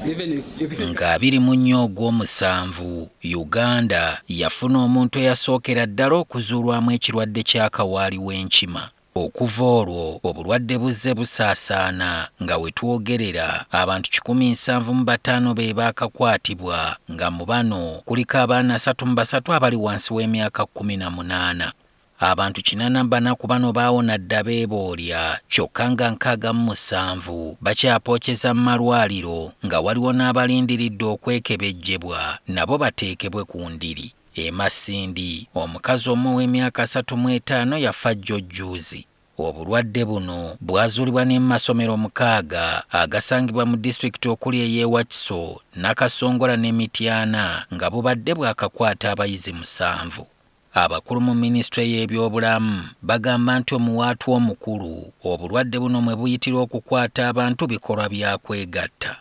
Nga 24 Ogw'omusanvu Uganda yafuna omuntu eyasookera ddala okuzuulwamu ekirwadde kya Kawaali w'enkima. Okuva olwo obulwadde buzze busaasaana nga Wetwogerera abantu 175 be baakakwatibwa nga mu bano kuliko abaana 33 abali wansi w'emyaka 18. Abantu 84 ku bano baawona dda beeboolya kyokka nga 67 bakyapookeza mu malwaliro nga waliwo n'abalindiridde okwekebejjebwa nabo bateekebwe ku ndiri. Masindi omukazi omu w'emyaka 35 yafa jjojjuuzi. Obulwadde buno bwazuulibwa ne mu masomero 6 agasangibwa mu disitulikiti okuli ey'Ewakiso, Nakasongola ne Mityana nga bubadde bwakakwata abayizi 7. Abakulu mu minisitule y'ebyobulamu bagamba nti omuwaatu omukulu obulwadde buno mwe buyitira okukwata abantu bikolwa bya kwegatta.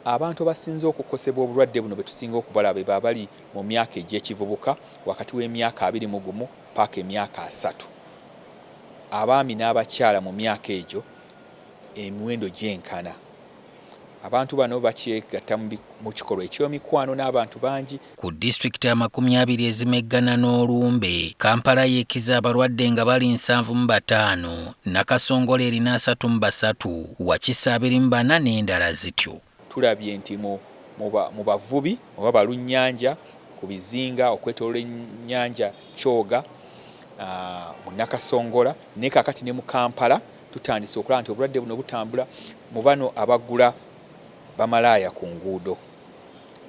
Abantu abasinze okukosebwa obulwadde buno betusinga okubalaba be bali mu myaka egy'ekivubuka wakati w'emyaka 21 paka emyaka 3. Abaami n'abakyala mu myaka egyo emiwendo gyenkana. Abantu bano bakyegatta mu kikolwa eky'omikwano n'abantu bangi. Ku disitulikiti 20 ezimeggana n'olumbe, Kampala yeekiza abalwadde nga bali 75, Nakasongola erina 33, Wakiso 24 n'endala zityo. Tulabye nti mu bavubi oba balunnyanja ku bizinga okwetooloola ennyanja Kyoga mu Nakasongola ne kakati ne mu Kampala tutandise okulaba nti obulwadde buno butambula mu bano abagula bamalaaya ku nguudo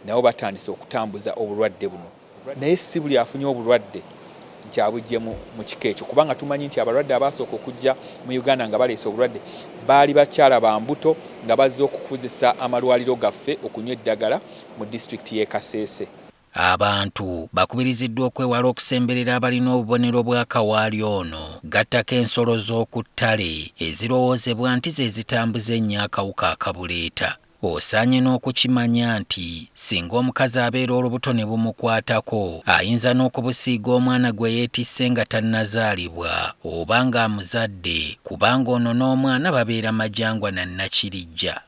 nabo batandise okutambuza obulwadde buno. Naye si buli afunye obulwadde nti abujje mu kika ekyo, kubanga tumanyi nti abalwadde abasooka okujja mu Uganda nga baleese obulwadde baali bakyala ba mbuto nga bazze okukozesa amalwaliro gaffe okunywa eddagala mu disitulikiti y'e Kasese. Abantu bakubiriziddwa okwewala okusemberera abalina obubonero bwa Kawaali ono, gattako ensolo z'oku ttale ezirowoozebwa nti ze zitambuza ennyo akawuka akabuleeta. Osaanye n'okukimanya nti singa omukazi abeera olubuto ne bumukwatako ayinza n'okubusiiga omwana gwe yeetisse nga tannazaalibwa oba ng'amuzadde, kubanga ono n'omwana babeera majangwa na Nakirijja.